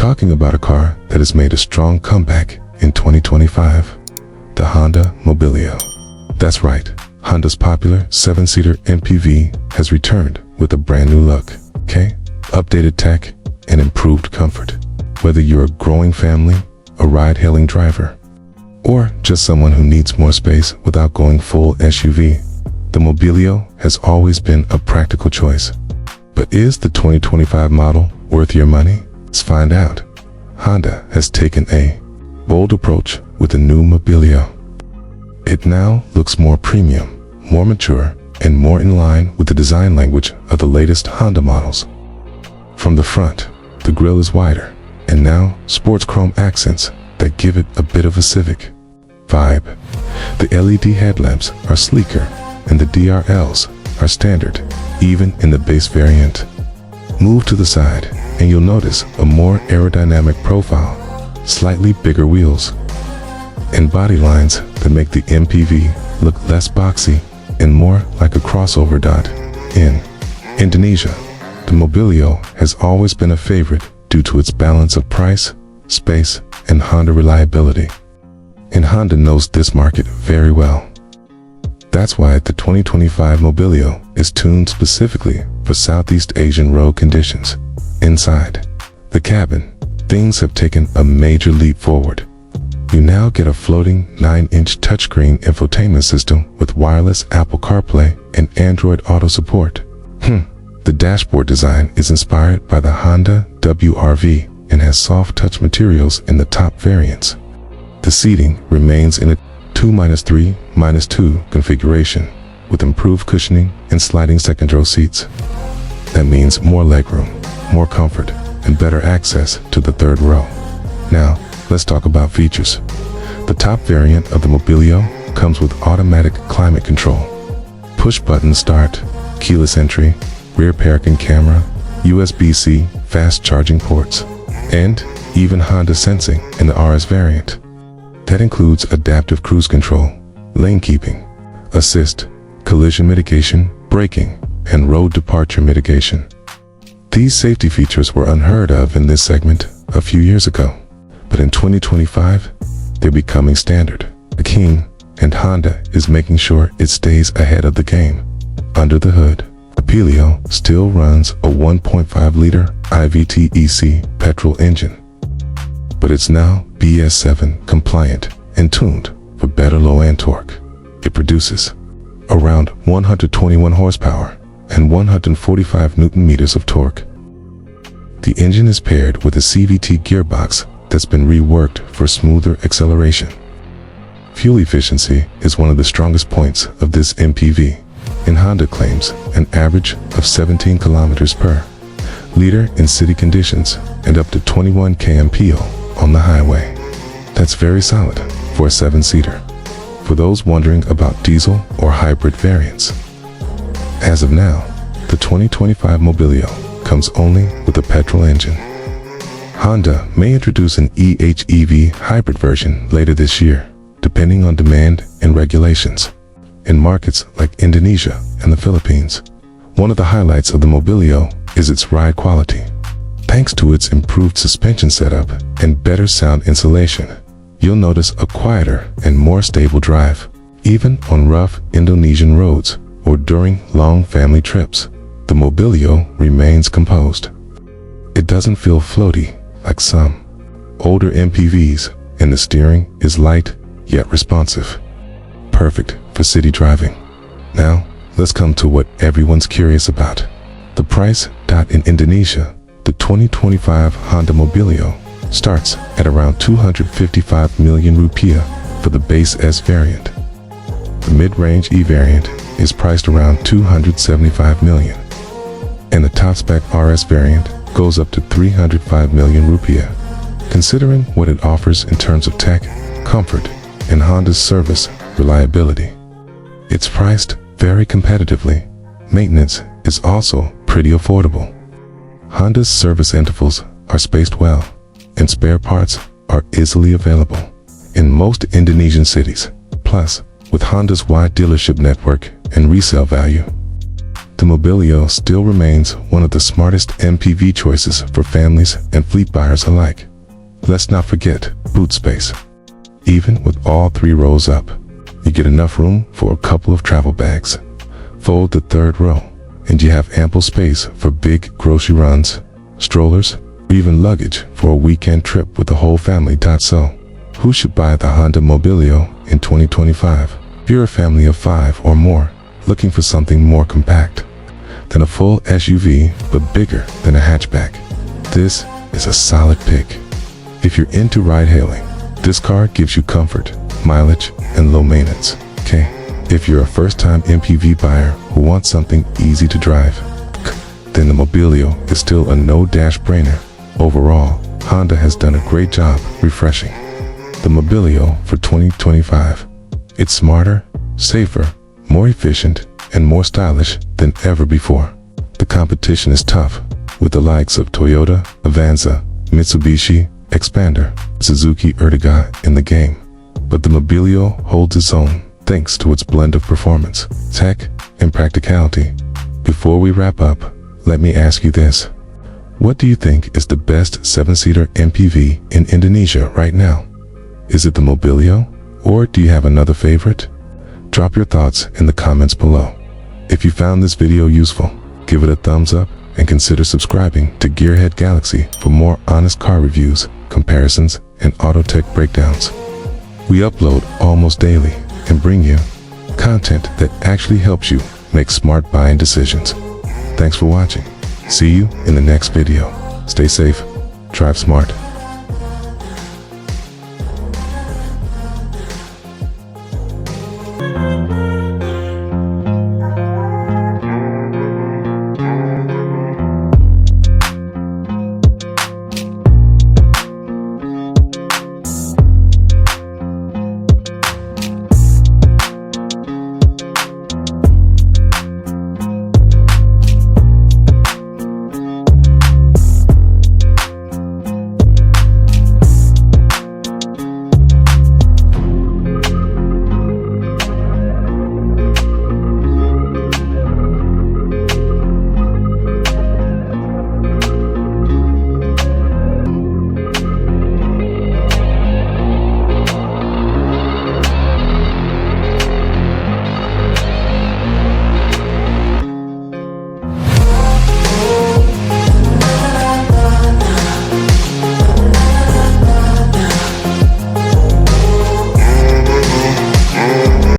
talking about a car that has made a strong comeback in 2025, the Honda Mobilio. That's right, Honda's popular 7-seater MPV has returned with a brand new look, okay? Updated tech and improved comfort. Whether you're a growing family, a ride-hailing driver, or just someone who needs more space without going full SUV, the Mobilio has always been a practical choice. But is the 2025 model worth your money? Let's find out. Honda has taken a bold approach with the new Mobilio. It now looks more premium, more mature, and more in line with the design language of the latest Honda models. From the front, the grille is wider, and now sports chrome accents that give it a bit of a Civic vibe. The LED headlamps are sleeker, and the DRLs are standard, even in the base variant. Move to the side, and you'll notice a more aerodynamic profile, slightly bigger wheels, and body lines that make the MPV look less boxy and more like a crossover dot. In Indonesia, the Mobilio has always been a favorite due to its balance of price, space, and Honda reliability. And Honda knows this market very well. That's why the 2025 Mobilio is tuned specifically for Southeast Asian road conditions. Inside the cabin, things have taken a major leap forward. You now get a floating 9-inch touchscreen infotainment system with wireless Apple CarPlay and Android Auto support. The dashboard design is inspired by the Honda WRV and has soft touch materials in the top variants. The seating remains in a 2-3-2 configuration with improved cushioning and sliding second-row seats. That means more legroom, more comfort, and better access to the third row. Now, let's talk about features. The top variant of the Mobilio comes with automatic climate control, push-button start, keyless entry, rear parking camera, USB-C fast charging ports, and even Honda sensing in the RS variant. That includes adaptive cruise control, lane keeping, assist, collision mitigation, braking, and road departure mitigation. These safety features were unheard of in this segment a few years ago, but in 2025, they're becoming standard. The king, and Honda is making sure it stays ahead of the game. Under the hood, the Mobilio still runs a 1.5-liter IVTEC petrol engine, but it's now BS7 compliant and tuned for better low-end torque. It produces around 121 horsepower and 145 Newton-meters of torque. The engine is paired with a CVT gearbox that's been reworked for smoother acceleration. Fuel efficiency is one of the strongest points of this MPV, and Honda claims an average of 17 kilometers per liter in city conditions and up to 21 kmph on the highway. That's very solid for a 7-seater. For those wondering about diesel or hybrid variants, as of now, the 2025 Mobilio comes only with a petrol engine. Honda may introduce an EHEV hybrid version later this year, depending on demand and regulations. In markets like Indonesia and the Philippines, one of the highlights of the Mobilio is its ride quality. Thanks to its improved suspension setup and better sound insulation, you'll notice a quieter and more stable drive, even on rough Indonesian roads or during long family trips. The Mobilio remains composed. It doesn't feel floaty like some older MPVs, and the steering is light yet responsive. Perfect for city driving. Now, let's come to what everyone's curious about. The price. In Indonesia, the 2025 Honda Mobilio starts at around 255 million rupiah for the base S variant. The mid-range E variant is priced around 275 million, and the top-spec RS variant goes up to 305 million rupiah. Considering what it offers in terms of tech, comfort, and Honda's service reliability, it's priced very competitively. Maintenance is also pretty affordable. Honda's service intervals are spaced well, and spare parts are easily available in most Indonesian cities. Plus, with Honda's wide dealership network and resale value, the Mobilio still remains one of the smartest MPV choices for families and fleet buyers alike. Let's not forget boot space. Even with all 3 rows up, you get enough room for a couple of travel bags. Fold the 3rd row, and you have ample space for big grocery runs, strollers, or even luggage for a weekend trip with the whole family. So, who should buy the Honda Mobilio in 2025? If you're a family of 5 or more, looking for something more compact than a full SUV but bigger than a hatchback, this is a solid pick. If you're into ride-hailing, this car gives you comfort, mileage, and low maintenance. Okay, if you're a first-time MPV buyer who wants something easy to drive, then the Mobilio is still a no-brainer. Overall, Honda has done a great job refreshing the Mobilio for 2025. It's smarter, safer, more efficient, and more stylish than ever before. The competition is tough, with the likes of Toyota Avanza, Mitsubishi Xpander, Suzuki Ertiga in the game. But the Mobilio holds its own thanks to its blend of performance, tech, and practicality. Before we wrap up, let me ask you this. What do you think is the best 7-seater MPV in Indonesia right now? Is it the Mobilio, or do you have another favorite? Drop your thoughts in the comments below. If you found this video useful, give it a thumbs up and consider subscribing to GearHead Galaxy for more honest car reviews, comparisons, and auto tech breakdowns. We upload almost daily and bring you content that actually helps you make smart buying decisions. Thanks for watching. See you in the next video. Stay safe, drive smart.